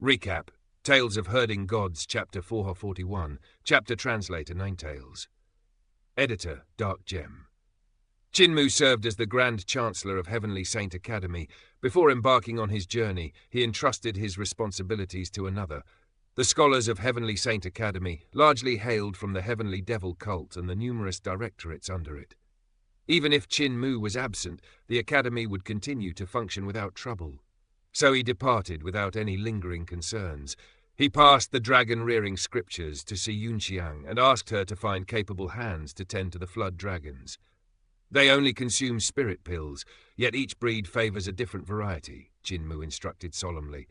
Recap. Tales of Herding Gods, Chapter 441. Chapter Translator, Ninetales. Editor, Dark Gem. Chinmu served as the Grand Chancellor of Heavenly Saint Academy. Before embarking on his journey, he entrusted his responsibilities to another. The scholars of Heavenly Saint Academy largely hailed from the Heavenly Devil cult and the numerous directorates under it. Even if Chinmu was absent, the Academy would continue to function without trouble. So he departed without any lingering concerns. He passed the dragon-rearing scriptures to Si Yunxiang and asked her to find capable hands to tend to the flood dragons. They only consume spirit pills, yet each breed favors a different variety, Chinmu instructed solemnly.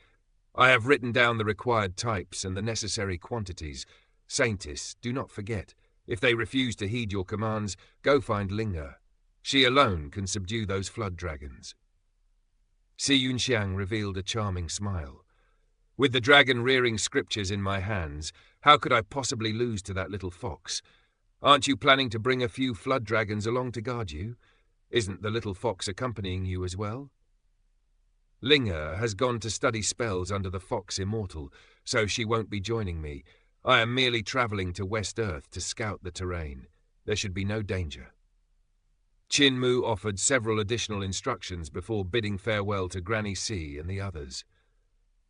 I have written down the required types and the necessary quantities. Saintess, do not forget. If they refuse to heed your commands, go find Linga. She alone can subdue those flood dragons. Si Yunxiang revealed a charming smile. With the dragon-rearing scriptures in my hands, how could I possibly lose to that little fox? Aren't you planning to bring a few flood dragons along to guard you? Isn't the little fox accompanying you as well? Linga has gone to study spells under the Fox Immortal, so she won't be joining me. I am merely traveling to West Earth to scout the terrain. There should be no danger. Chinmu offered several additional instructions before bidding farewell to Granny C and the others.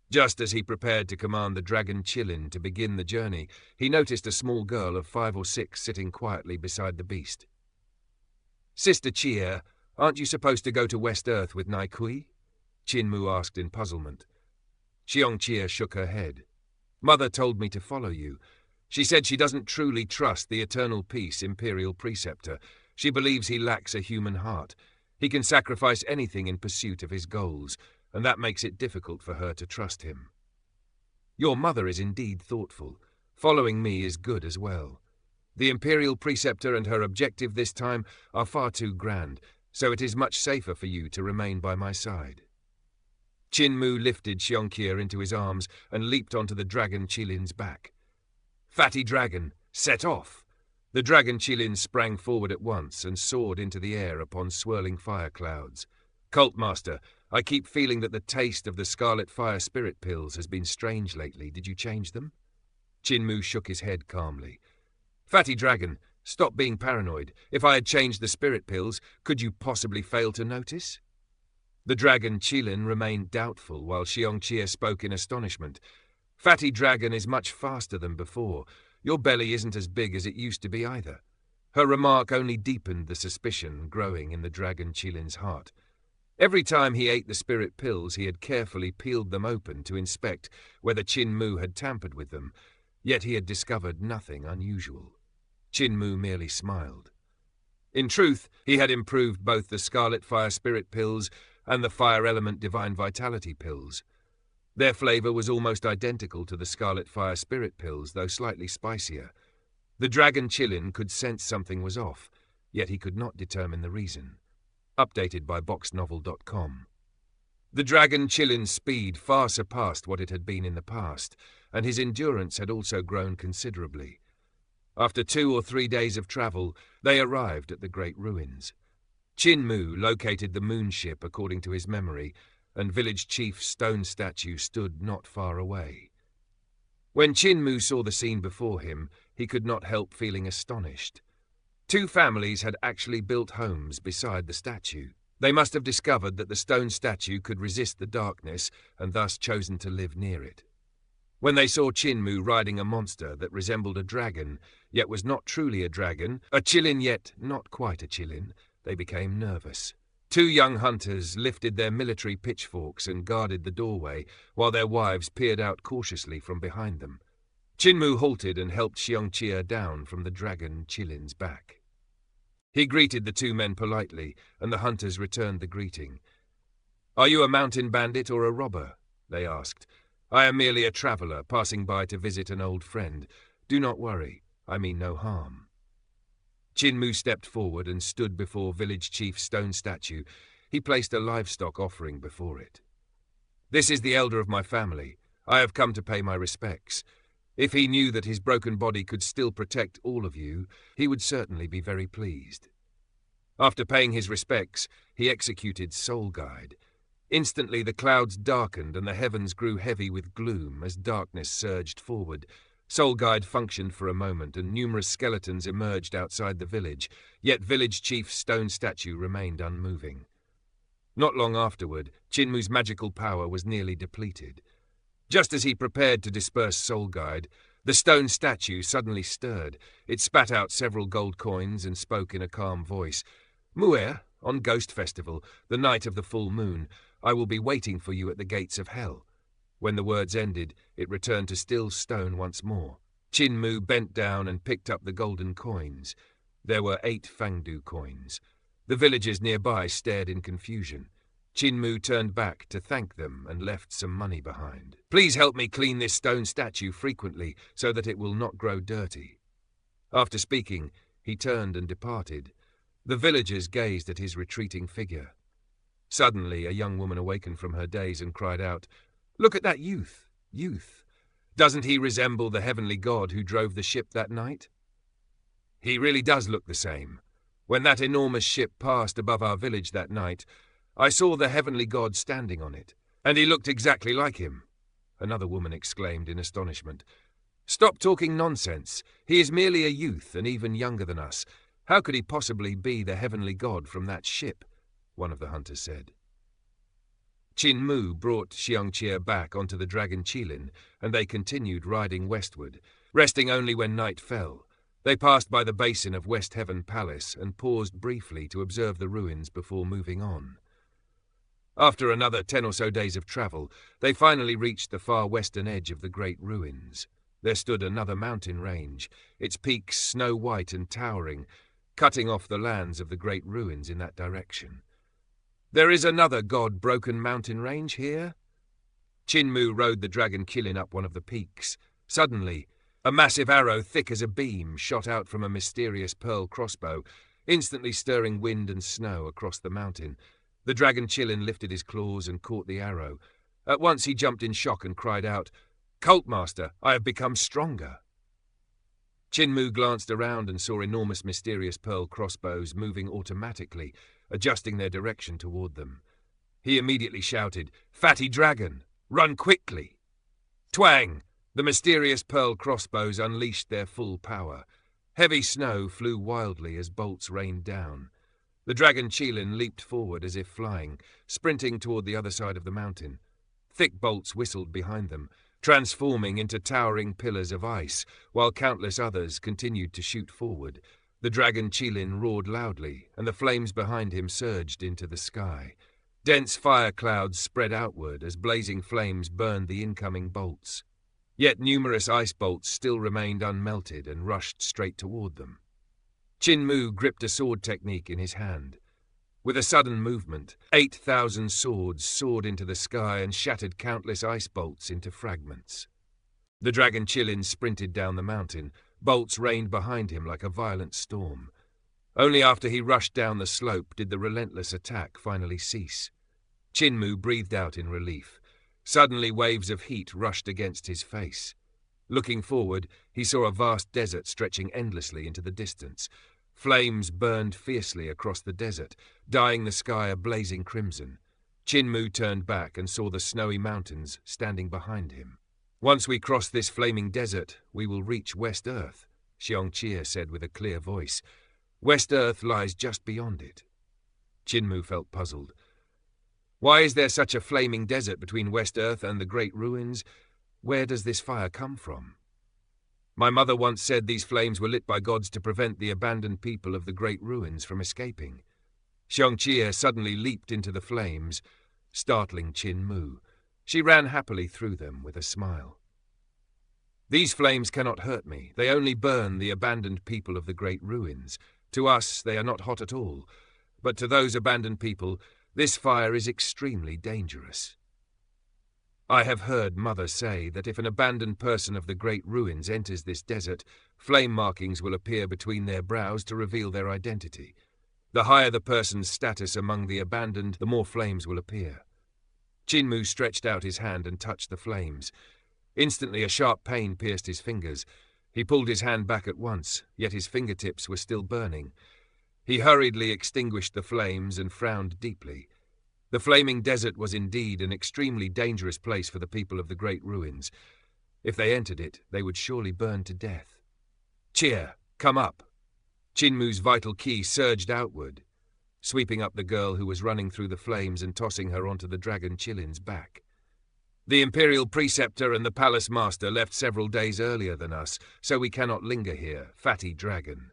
Just as he prepared to command the dragon Qilin to begin the journey, he noticed a small girl of 5 or 6 sitting quietly beside the beast. Sister Chia, aren't you supposed to go to West Earth with Nai Kui? Chinmu asked in puzzlement. Xiongqie shook her head. Mother told me to follow you. She said she doesn't truly trust the Eternal Peace Imperial Preceptor. She believes he lacks a human heart. He can sacrifice anything in pursuit of his goals, and that makes it difficult for her to trust him. Your mother is indeed thoughtful. Following me is good as well. The Imperial Preceptor and her objective this time are far too grand, so it is much safer for you to remain by my side. Chinmu lifted Xiongqie into his arms and leaped onto the dragon Qilin's back. Fatty dragon, set off! The dragon Qilin sprang forward at once and soared into the air upon swirling fire clouds. Cultmaster, I keep feeling that the taste of the Scarlet Fire Spirit Pills has been strange lately. Did you change them? Chinmu shook his head calmly. Fatty dragon, stop being paranoid. If I had changed the Spirit Pills, could you possibly fail to notice? The dragon Qilin remained doubtful while Xiongqie spoke in astonishment. Fatty dragon is much faster than before. Your belly isn't as big as it used to be either. Her remark only deepened the suspicion growing in the dragon Qilin's heart. Every time he ate the spirit pills, he had carefully peeled them open to inspect whether Chinmu had tampered with them, yet he had discovered nothing unusual. Chinmu merely smiled. In truth, he had improved both the Scarlet Fire Spirit Pills and the Fire Element Divine Vitality Pills. Their flavor was almost identical to the Scarlet Fire Spirit Pills, though slightly spicier. The dragon Qilin could sense something was off, yet he could not determine the reason. Updated by BoxNovel.com. The dragon Qilin's speed far surpassed what it had been in the past, and his endurance had also grown considerably. After 2 or 3 days of travel, they arrived at the Great Ruins. Chinmu located the moonship according to his memory, and village chief's stone statue stood not far away. When Chinmu saw the scene before him, he could not help feeling astonished. 2 families had actually built homes beside the statue. They must have discovered that the stone statue could resist the darkness and thus chosen to live near it. When they saw Chinmu riding a monster that resembled a dragon, yet was not truly a dragon, a Qilin yet not quite a Qilin, they became nervous. 2 young hunters lifted their military pitchforks and guarded the doorway, while their wives peered out cautiously from behind them. Chinmu halted and helped Xiongqie down from the dragon Qilin's back. He greeted the 2 men politely, and the hunters returned the greeting. Are you a mountain bandit or a robber? They asked. I am merely a traveller, passing by to visit an old friend. Do not worry, I mean no harm. Chinmu stepped forward and stood before village chief's stone statue. He placed a livestock offering before it. This is the elder of my family. I have come to pay my respects. If he knew that his broken body could still protect all of you, he would certainly be very pleased. After paying his respects, he executed Soul Guide. Instantly the clouds darkened and the heavens grew heavy with gloom as darkness surged forward. Soul Guide functioned for a moment and numerous skeletons emerged outside the village, yet village chief's stone statue remained unmoving. Not long afterward, Chinmu's magical power was nearly depleted. Just as he prepared to disperse Soul Guide, the stone statue suddenly stirred. It spat out several gold coins and spoke in a calm voice. "Muir, on Ghost Festival, the night of the full moon, I will be waiting for you at the gates of hell." When the words ended, it returned to still stone once more. Chinmu bent down and picked up the golden coins. There were 8 Fangdu coins. The villagers nearby stared in confusion. Chinmu turned back to thank them and left some money behind. "Please help me clean this stone statue frequently so that it will not grow dirty." After speaking, he turned and departed. The villagers gazed at his retreating figure. Suddenly, a young woman awakened from her daze and cried out, "Look at that youth! Youth! Doesn't he resemble the heavenly god who drove the ship that night?" "He really does look the same. When that enormous ship passed above our village that night, I saw the heavenly god standing on it, and he looked exactly like him," another woman exclaimed in astonishment. "Stop talking nonsense. He is merely a youth and even younger than us. How could he possibly be the heavenly god from that ship?" one of the hunters said. Chinmu brought Xiangqie back onto the dragon Qilin, and they continued riding westward, resting only when night fell. They passed by the basin of West Heaven Palace and paused briefly to observe the ruins before moving on. After another 10 or so days of travel, they finally reached the far western edge of the great ruins. There stood another mountain range, its peaks snow-white and towering, cutting off the lands of the great ruins in that direction. "There is another god-broken mountain range here?" Chinmu rode the dragon Qilin up one of the peaks. Suddenly, a massive arrow thick as a beam shot out from a mysterious pearl crossbow, instantly stirring wind and snow across the mountain. The dragon Qilin lifted his claws and caught the arrow. At once he jumped in shock and cried out, "Cult Master, I have become stronger." Chinmu glanced around and saw enormous mysterious pearl crossbows moving automatically, adjusting their direction toward them. He immediately shouted, "Fatty dragon, run quickly!" Twang! The mysterious pearl crossbows unleashed their full power. Heavy snow flew wildly as bolts rained down. The dragon Qilin leaped forward as if flying, sprinting toward the other side of the mountain. Thick bolts whistled behind them, transforming into towering pillars of ice, while countless others continued to shoot forward. The dragon Qilin roared loudly, and the flames behind him surged into the sky. Dense fire clouds spread outward as blazing flames burned the incoming bolts. Yet numerous ice bolts still remained unmelted and rushed straight toward them. Chinmu gripped a sword technique in his hand. With a sudden movement, 8,000 swords soared into the sky and shattered countless ice bolts into fragments. The dragon Qilin sprinted down the mountain. Bolts rained behind him like a violent storm. Only after he rushed down the slope did the relentless attack finally cease. Chinmu breathed out in relief. Suddenly waves of heat rushed against his face. Looking forward, he saw a vast desert stretching endlessly into the distance. Flames burned fiercely across the desert, dyeing the sky a blazing crimson. Chinmu turned back and saw the snowy mountains standing behind him. "Once we cross this flaming desert, we will reach West Earth," Xiangqie said with a clear voice. "West Earth lies just beyond it." Chinmu felt puzzled. "Why is there such a flaming desert between West Earth and the great ruins? Where does this fire come from?" "My mother once said these flames were lit by gods to prevent the abandoned people of the great ruins from escaping." Xiangqie suddenly leaped into the flames, startling Chinmu. She ran happily through them with a smile. "These flames cannot hurt me. They only burn the abandoned people of the great ruins. To us, they are not hot at all. But to those abandoned people, this fire is extremely dangerous. I have heard Mother say that if an abandoned person of the great ruins enters this desert, flame markings will appear between their brows to reveal their identity. The higher the person's status among the abandoned, the more flames will appear." Chinmu stretched out his hand and touched the flames. Instantly a sharp pain pierced his fingers. He pulled his hand back at once, yet his fingertips were still burning. He hurriedly extinguished the flames and frowned deeply. The flaming desert was indeed an extremely dangerous place for the people of the Great Ruins. If they entered it, they would surely burn to death. Cheer, come up. Chinmu's vital ki surged outward, sweeping up the girl who was running through the flames and tossing her onto the dragon Qilin's back. The Imperial Preceptor and the Palace Master left several days earlier than us, so we cannot linger here, fatty dragon.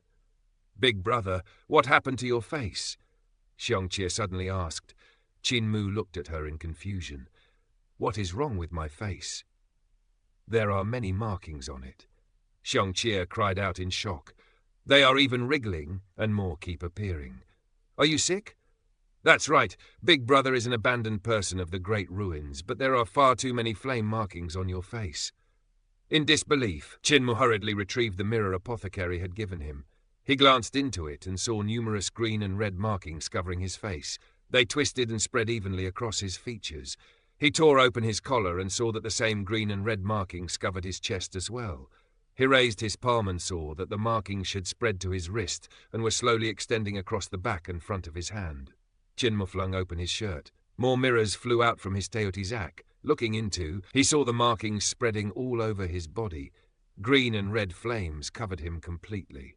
Big brother, what happened to your face? Xiongqie suddenly asked. Chinmu looked at her in confusion. What is wrong with my face? There are many markings on it. Xiongqie cried out in shock. They are even wriggling, and more keep appearing. Are you sick? That's right. Big brother is an abandoned person of the Great Ruins, but there are far too many flame markings on your face. In disbelief, Chinmu hurriedly retrieved the mirror Apothecary had given him. He glanced into it and saw numerous green and red markings covering his face. They twisted and spread evenly across his features. He tore open his collar and saw that the same green and red markings covered his chest as well. He raised his palm and saw that the markings had spread to his wrist and were slowly extending across the back and front of his hand. Chinmu flung open his shirt. More mirrors flew out from his Teotihuac. Looking into, he saw the markings spreading all over his body. Green and red flames covered him completely.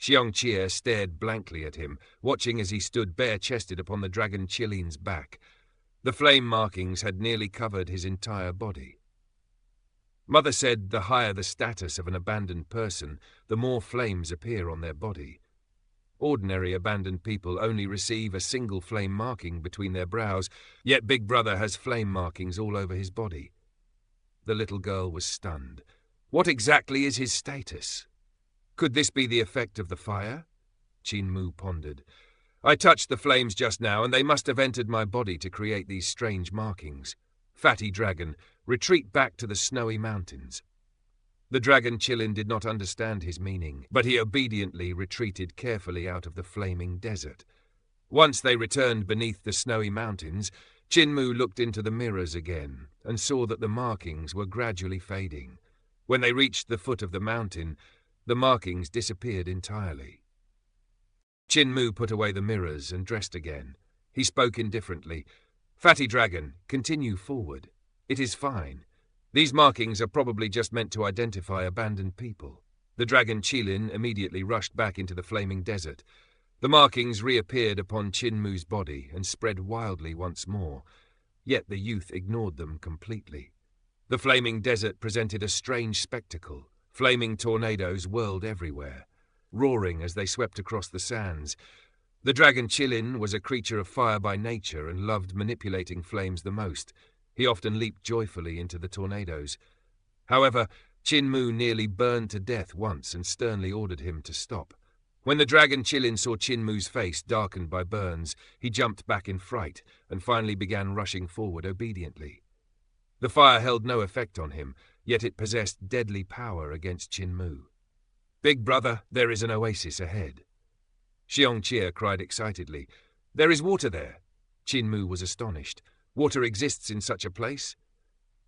Xiongqie stared blankly at him, watching as he stood bare-chested upon the dragon Qilin's back. The flame markings had nearly covered his entire body. Mother said the higher the status of an abandoned person, the more flames appear on their body. Ordinary abandoned people only receive a single flame marking between their brows, yet Big Brother has flame markings all over his body. The little girl was stunned. What exactly is his status? Could this be the effect of the fire? Chinmu pondered. I touched the flames just now, and they must have entered my body to create these strange markings. Fatty dragon, retreat back to the snowy mountains. The dragon Qilin did not understand his meaning, but he obediently retreated carefully out of the flaming desert. Once they returned beneath the snowy mountains, Chinmu looked into the mirrors again and saw that the markings were gradually fading. When they reached the foot of the mountain, the markings disappeared entirely. Chinmu put away the mirrors and dressed again. He spoke indifferently. Fatty dragon, continue forward. It is fine. These markings are probably just meant to identify abandoned people. The dragon Qilin immediately rushed back into the flaming desert. The markings reappeared upon Chinmu's body and spread wildly once more, yet the youth ignored them completely. The flaming desert presented a strange spectacle. Flaming tornadoes whirled everywhere, roaring as they swept across the sands. The dragon Qilin was a creature of fire by nature and loved manipulating flames the most. He often leaped joyfully into the tornadoes. However, Chinmu nearly burned to death once and sternly ordered him to stop. When the dragon Qilin saw Chinmu's face darkened by burns, he jumped back in fright and finally began rushing forward obediently. The fire held no effect on him, yet it possessed deadly power against Chinmu. Big brother, there is an oasis ahead. Xiongqie cried excitedly. There is water there. Chinmu was astonished. Water exists in such a place?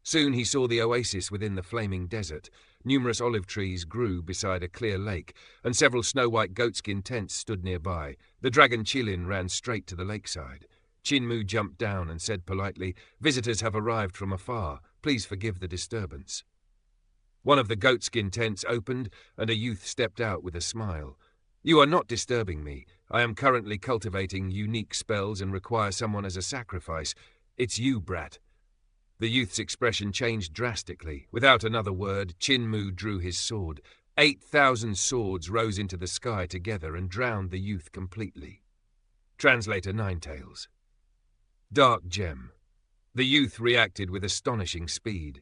Soon he saw the oasis within the flaming desert. Numerous olive trees grew beside a clear lake, and several snow-white goatskin tents stood nearby. The dragon Qilin ran straight to the lakeside. Chinmu jumped down and said politely, Visitors have arrived from afar. Please forgive the disturbance. One of the goatskin tents opened, and a youth stepped out with a smile. You are not disturbing me. I am currently cultivating unique spells and require someone as a sacrifice. It's you, brat. The youth's expression changed drastically. Without another word, Chinmu drew his sword. 8,000 swords rose into the sky together and drowned the youth completely. Translator Ninetales. Dark Gem. The youth reacted with astonishing speed.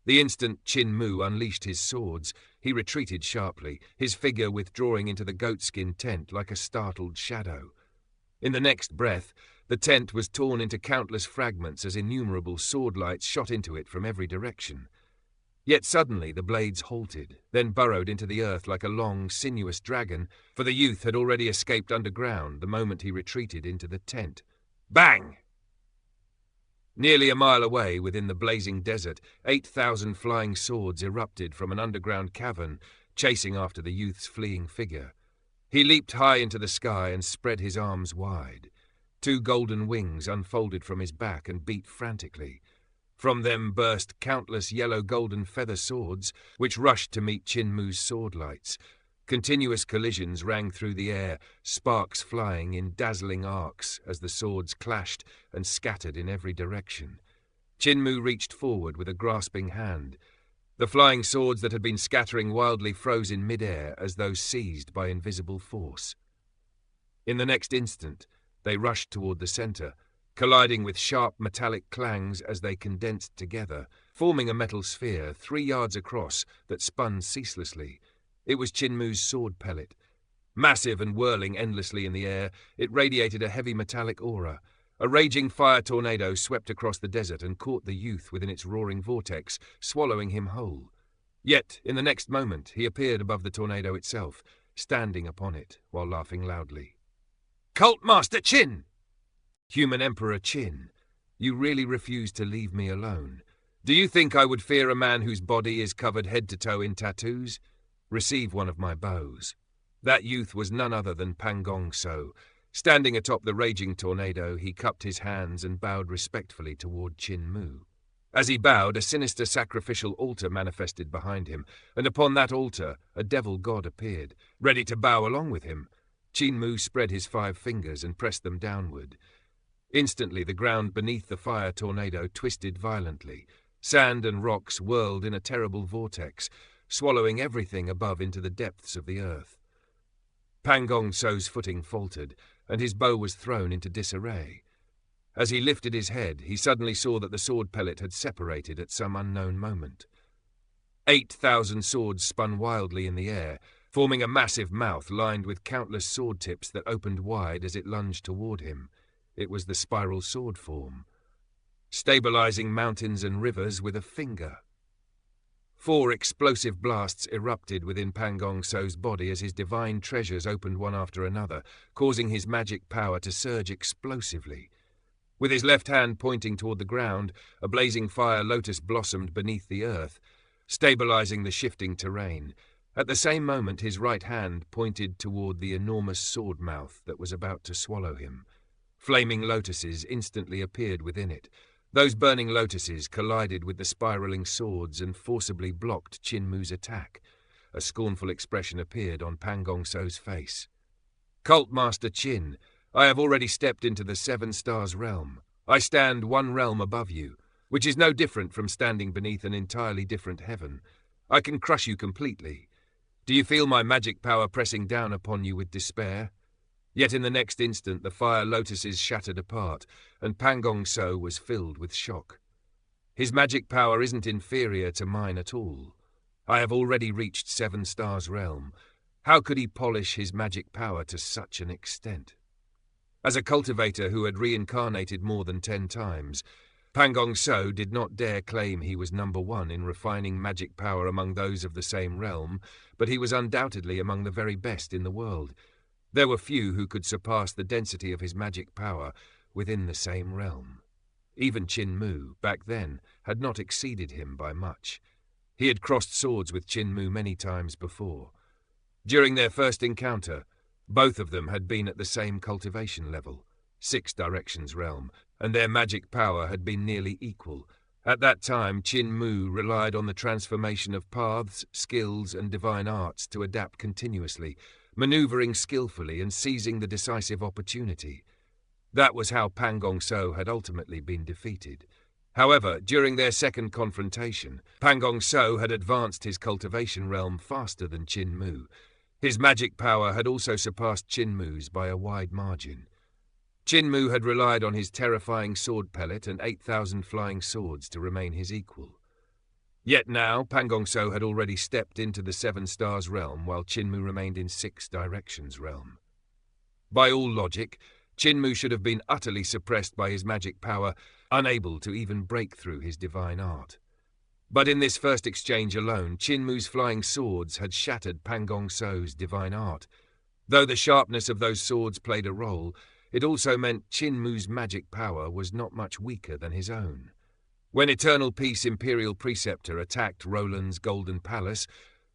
The instant Chinmu unleashed his swords, he retreated sharply, his figure withdrawing into the goatskin tent like a startled shadow. In the next breath, the tent was torn into countless fragments as innumerable sword lights shot into it from every direction. Yet suddenly the blades halted, then burrowed into the earth like a long, sinuous dragon, for the youth had already escaped underground the moment he retreated into the tent. Bang! Nearly a mile away, within the blazing desert, 8,000 flying swords erupted from an underground cavern, chasing after the youth's fleeing figure. He leaped high into the sky and spread his arms wide. Two golden wings unfolded from his back and beat frantically. From them burst countless yellow-golden feather swords, which rushed to meet Chin-Mu's sword lights. Continuous collisions rang through the air, sparks flying in dazzling arcs as the swords clashed and scattered in every direction. Chin-Mu reached forward with a grasping hand. The flying swords that had been scattering wildly froze in mid-air as though seized by invisible force. In the next instant, they rushed toward the center, colliding with sharp metallic clangs as they condensed together, forming a metal sphere 3 yards across that spun ceaselessly. It was Chin-Mu's sword pellet. Massive and whirling endlessly in the air, it radiated a heavy metallic aura. A raging fire tornado swept across the desert and caught the youth within its roaring vortex, swallowing him whole. Yet, in the next moment, he appeared above the tornado itself, standing upon it while laughing loudly. "Cult Master Qin! Human Emperor Qin, you really refuse to leave me alone. Do you think I would fear a man whose body is covered head to toe in tattoos? Receive one of my bows." That youth was none other than Pan Gong So. Standing atop the raging tornado, he cupped his hands and bowed respectfully toward Chin-Mu. As he bowed, a sinister sacrificial altar manifested behind him, and upon that altar a devil god appeared, ready to bow along with him. Chin-Mu spread his 5 fingers and pressed them downward. Instantly the ground beneath the fire tornado twisted violently. Sand and rocks whirled in a terrible vortex, swallowing everything above into the depths of the earth. Pan Gong So's footing faltered, and his bow was thrown into disarray. As he lifted his head, he suddenly saw that the sword pellet had separated at some unknown moment. 8,000 swords spun wildly in the air, forming a massive mouth lined with countless sword tips that opened wide as it lunged toward him. It was the spiral sword form, stabilizing mountains and rivers with a finger. 4 explosive blasts erupted within Pan Gong So's body as his divine treasures opened one after another, causing his magic power to surge explosively. With his left hand pointing toward the ground, a blazing fire lotus blossomed beneath the earth, stabilizing the shifting terrain. At the same moment, his right hand pointed toward the enormous sword mouth that was about to swallow him. Flaming lotuses instantly appeared within it. Those burning lotuses collided with the spiraling swords and forcibly blocked Chin-Mu's attack. A scornful expression appeared on Pan Gong So's face. "Cult Master Qin, I have already stepped into the 7 Stars realm. I stand 1 realm above you, which is no different from standing beneath an entirely different heaven. I can crush you completely. Do you feel my magic power pressing down upon you with despair?" Yet in the next instant the fire lotuses shattered apart, and Pan Gong So was filled with shock. His magic power isn't inferior to mine at all. I have already reached 7 Stars realm. How could he polish his magic power to such an extent? As a cultivator who had reincarnated more than 10 times, Pan Gong So did not dare claim he was number 1 in refining magic power among those of the same realm, but he was undoubtedly among the very best in the world. There were few who could surpass the density of his magic power within the same realm. Even Chin-Mu, back then, had not exceeded him by much. He had crossed swords with Chin-Mu many times before. During their first encounter, both of them had been at the same cultivation level, 6 Directions realm, and their magic power had been nearly equal. At that time, Chin-Mu relied on the transformation of paths, skills, and divine arts to adapt continuously, maneuvering skillfully and seizing the decisive opportunity. That was how Pan Gong So had ultimately been defeated. However, during their second confrontation, Pan Gong So had advanced his cultivation realm faster than Chin-Mu. His magic power had also surpassed Chin-Mu's by a wide margin. Chin-Mu had relied on his terrifying sword pellet and 8,000 flying swords to remain his equal. Yet now, Pan Gong So had already stepped into the 7 Stars realm, while Chin-Mu remained in 6 Directions realm. By all logic, Chin-Mu should have been utterly suppressed by his magic power, unable to even break through his divine art. But in this first exchange alone, Chin-Mu's flying swords had shattered Pan Gong So's divine art. Though the sharpness of those swords played a role, it also meant Chin-Mu's magic power was not much weaker than his own. When Eternal Peace Imperial Preceptor attacked Roland's Golden Palace,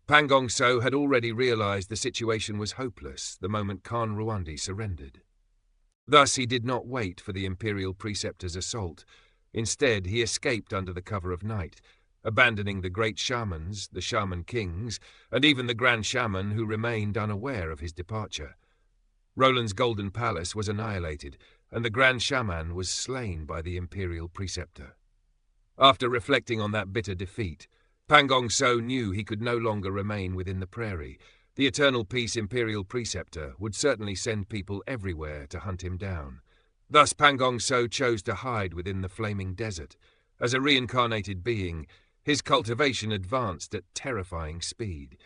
Pan Gong So had already realized the situation was hopeless the moment Khan Ruandi surrendered. Thus he did not wait for the Imperial Preceptor's assault. Instead, he escaped under the cover of night, abandoning the great shamans, the shaman kings, and even the Grand Shaman who remained unaware of his departure. Roland's golden palace was annihilated, and the Grand Shaman was slain by the Imperial Preceptor. After reflecting on that bitter defeat, Pangong So knew he could no longer remain within the prairie. The Eternal Peace Imperial Preceptor would certainly send people everywhere to hunt him down. Thus Pangong So chose to hide within the flaming desert. As a reincarnated being, his cultivation advanced at terrifying speed.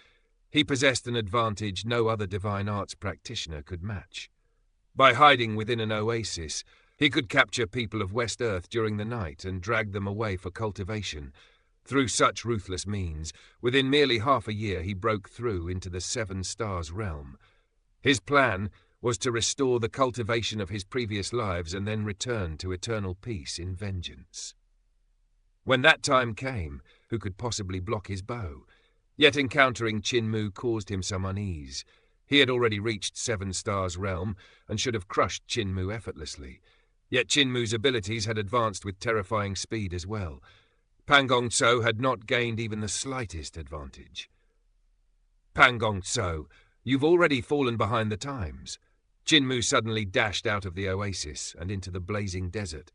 He possessed an advantage no other divine arts practitioner could match. By hiding within an oasis, he could capture people of West Earth during the night and drag them away for cultivation. Through such ruthless means, within merely half a year he broke through into the Seven Stars realm. His plan was to restore the cultivation of his previous lives and then return to eternal peace in vengeance. When that time came, who could possibly block his bow? Yet encountering Qin Mu caused him some unease. He had already reached Seven Stars realm and should have crushed Qin Mu effortlessly. Yet Qin Mu's abilities had advanced with terrifying speed as well. Pangong So had not gained even the slightest advantage. Pangong So, you've already fallen behind the times. Qin Mu suddenly dashed out of the oasis and into the blazing desert.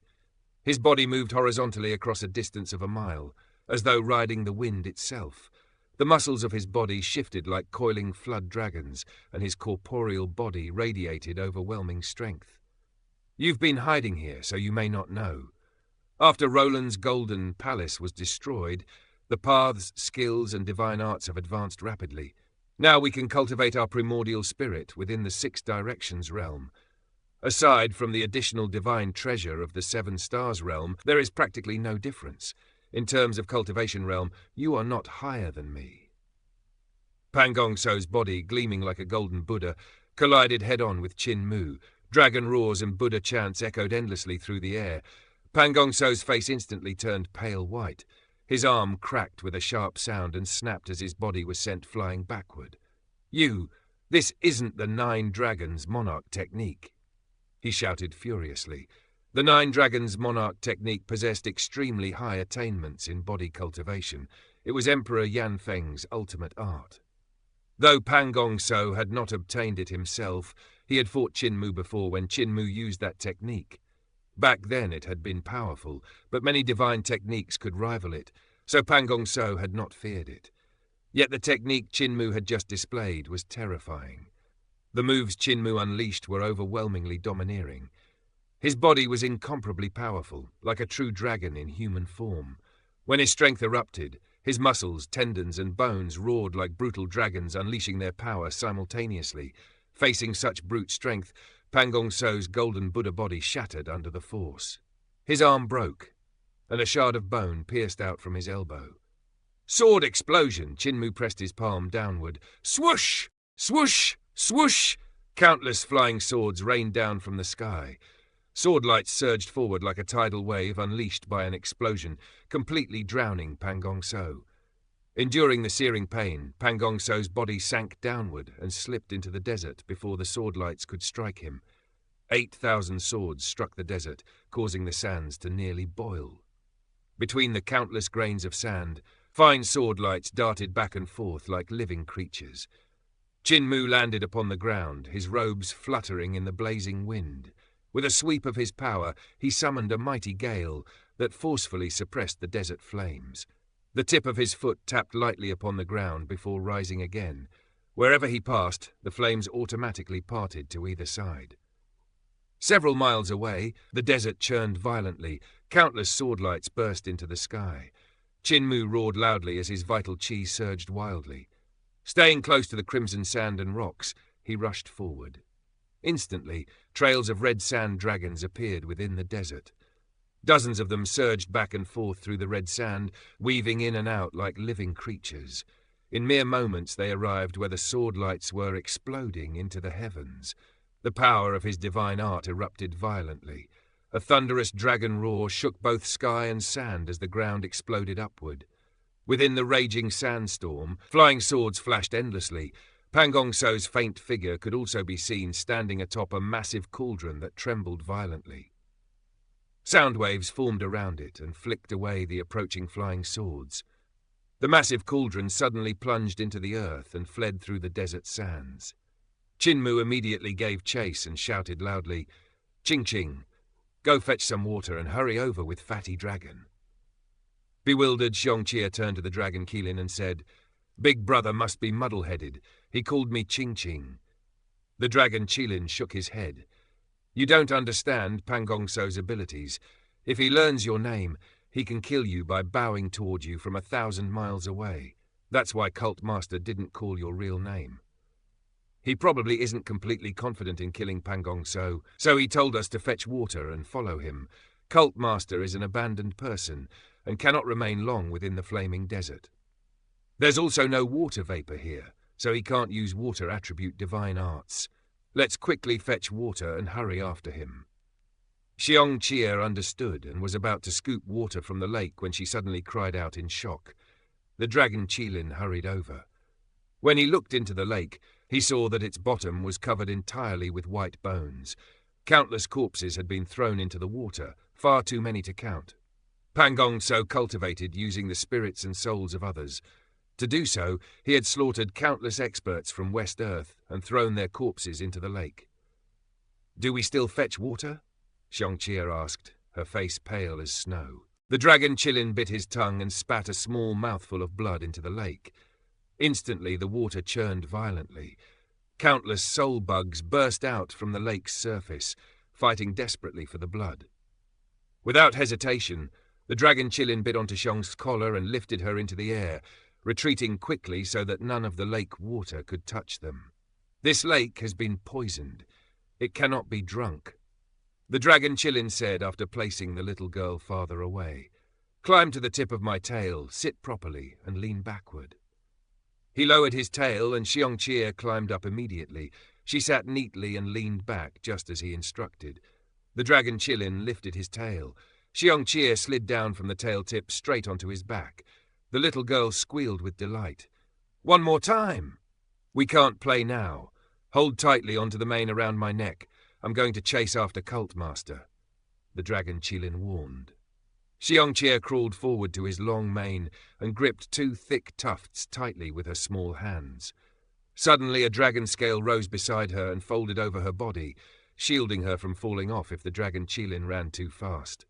His body moved horizontally across a distance of a mile, as though riding the wind itself. The muscles of his body shifted like coiling flood dragons, and his corporeal body radiated overwhelming strength. You've been hiding here, so you may not know. After Roland's golden palace was destroyed, the paths, skills, and divine arts have advanced rapidly. Now we can cultivate our primordial spirit within the Six Directions realm. Aside from the additional divine treasure of the Seven Stars realm, there is practically no difference. In terms of cultivation realm, you are not higher than me. Pangong So's body, gleaming like a golden Buddha, collided head-on with Qin Mu. Dragon roars and Buddha chants echoed endlessly through the air. Pangong So's face instantly turned pale white. His arm cracked with a sharp sound and snapped as his body was sent flying backward. This isn't the Nine Dragons Monarch technique, he shouted furiously. The Nine Dragons Monarch technique possessed extremely high attainments in body cultivation. It was Emperor Yanfeng's ultimate art. Though Pangong So had not obtained it himself, he had fought Qin Mu before when Qin Mu used that technique. Back then it had been powerful, but many divine techniques could rival it, so Pangong So had not feared it. Yet the technique Qin Mu had just displayed was terrifying. The moves Qin Mu unleashed were overwhelmingly domineering. His body was incomparably powerful, like a true dragon in human form. When his strength erupted, his muscles, tendons, and bones roared like brutal dragons, unleashing their power simultaneously. Facing such brute strength, Pangong So's golden Buddha body shattered under the force. His arm broke, and a shard of bone pierced out from his elbow. Sword explosion! Qin Mu pressed his palm downward. Swoosh! Swoosh! Swoosh! Countless flying swords rained down from the sky. Sword lights surged forward like a tidal wave unleashed by an explosion, completely drowning Pangong So. Enduring the searing pain, Pangong So's body sank downward and slipped into the desert before the sword lights could strike him. 8,000 swords struck the desert, causing the sands to nearly boil. Between the countless grains of sand, fine sword lights darted back and forth like living creatures. Qin Mu landed upon the ground, his robes fluttering in the blazing wind. With a sweep of his power, he summoned a mighty gale that forcefully suppressed the desert flames. The tip of his foot tapped lightly upon the ground before rising again. Wherever he passed, the flames automatically parted to either side. Several miles away, the desert churned violently. Countless sword lights burst into the sky. Qin Mu roared loudly as his vital chi surged wildly. Staying close to the crimson sand and rocks, he rushed forward. Instantly, trails of red sand dragons appeared within the desert. Dozens of them surged back and forth through the red sand, weaving in and out like living creatures. In mere moments they arrived where the sword lights were exploding into the heavens. The power of his divine art erupted violently. A thunderous dragon roar shook both sky and sand as the ground exploded upward. Within the raging sandstorm, flying swords flashed endlessly. Pan Gong So's faint figure could also be seen standing atop a massive cauldron that trembled violently. Sound waves formed around it and flicked away the approaching flying swords. The massive cauldron suddenly plunged into the earth and fled through the desert sands. Qin Mu immediately gave chase and shouted loudly, "Ching Ching, go fetch some water and hurry over with Fatty Dragon." Bewildered, Xiong Qie turned to the Dragon Qilin and said, "Big brother must be muddle-headed. He called me Ching Ching." The Dragon Qilin shook his head. "You don't understand Pan Gong So's abilities. If he learns your name, he can kill you by bowing toward you from 1,000 miles away. That's why Cult Master didn't call your real name. He probably isn't completely confident in killing Pan Gong So, so he told us to fetch water and follow him. Cult Master is an abandoned person and cannot remain long within the flaming desert. There's also no water vapor here, so he can't use water attribute divine arts. Let's quickly fetch water and hurry after him." Xiong Qie understood and was about to scoop water from the lake when she suddenly cried out in shock. The Dragon Qilin hurried over. When he looked into the lake, he saw that its bottom was covered entirely with white bones. Countless corpses had been thrown into the water, far too many to count. Pan Gong So cultivated using the spirits and souls of others. To do so, he had slaughtered countless experts from West Earth and thrown their corpses into the lake. "Do we still fetch water?" Xiong Qie asked, her face pale as snow. The Dragon Qilin bit his tongue and spat a small mouthful of blood into the lake. Instantly the water churned violently. Countless soul bugs burst out from the lake's surface, fighting desperately for the blood. Without hesitation, the Dragon Qilin bit onto Xiong's collar and lifted her into the air, retreating quickly so that none of the lake water could touch them. "This lake has been poisoned. It cannot be drunk," the Dragon Qilin said after placing the little girl farther away. "Climb to the tip of my tail, sit properly, and lean backward." He lowered his tail and Xiong Qie climbed up immediately. She sat neatly and leaned back just as he instructed. The Dragon Qilin lifted his tail. Xiong Qie slid down from the tail tip straight onto his back. The little girl squealed with delight. "One more time!" "We can't play now. Hold tightly onto the mane around my neck. I'm going to chase after Cult Master," the Dragon Qilin warned. Xiong Qie crawled forward to his long mane and gripped two thick tufts tightly with her small hands. Suddenly a dragon scale rose beside her and folded over her body, shielding her from falling off if the Dragon Qilin ran too fast.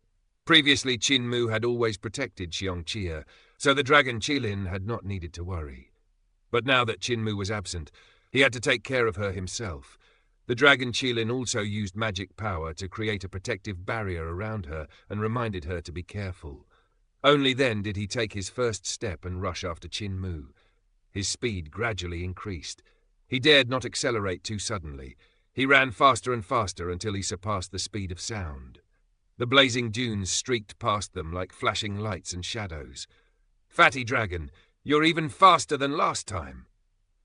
Previously, Qin Mu had always protected Xiong Qie, so the Dragon Qilin had not needed to worry. But now that Qin Mu was absent, he had to take care of her himself. The Dragon Qilin also used magic power to create a protective barrier around her and reminded her to be careful. Only then did he take his first step and rush after Qin Mu. His speed gradually increased. He dared not accelerate too suddenly. He ran faster and faster until he surpassed the speed of sound. The blazing dunes streaked past them like flashing lights and shadows. "Fatty Dragon, you're even faster than last time!"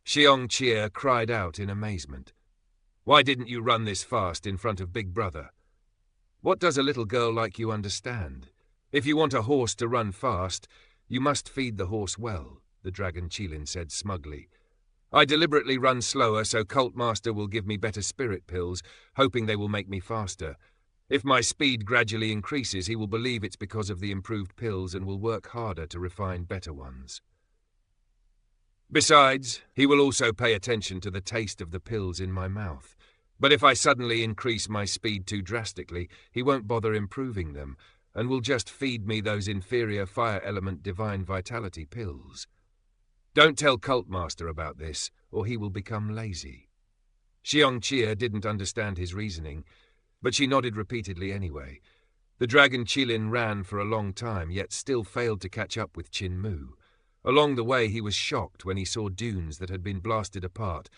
Xiong Qie cried out in amazement. "Why didn't you run this fast in front of Big Brother?" "What does a little girl like you understand? If you want a horse to run fast, you must feed the horse well," the Dragon Qilin said smugly. "I deliberately run slower so Cult Master will give me better spirit pills, hoping they will make me faster. If my speed gradually increases, he will believe it's because of the improved pills and will work harder to refine better ones. Besides, he will also pay attention to the taste of the pills in my mouth. But if I suddenly increase my speed too drastically, he won't bother improving them, and will just feed me those inferior fire element divine vitality pills. Don't tell Cult Master about this, or he will become lazy." Xiong Qie didn't understand his reasoning, but she nodded repeatedly anyway. The Dragon Qilin ran for a long time, yet still failed to catch up with Qin Mu. Along the way he was shocked when he saw dunes that had been blasted apart,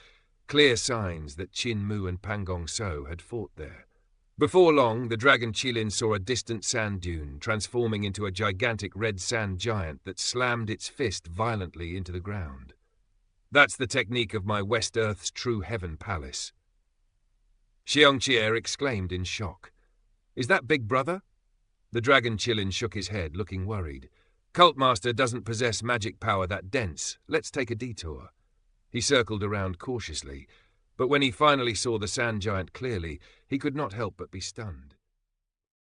clear signs that Qin Mu and Pan Gong So had fought there. Before long, the Dragon Qilin saw a distant sand dune transforming into a gigantic red sand giant that slammed its fist violently into the ground. "That's the technique of my West Earth's true heaven palace." Xiong Qie exclaimed in shock. "Is that Big Brother?" The Dragon Qilin shook his head, looking worried. "Cult Master doesn't possess magic power that dense. Let's take a detour." He circled around cautiously, but when he finally saw the sand giant clearly, he could not help but be stunned.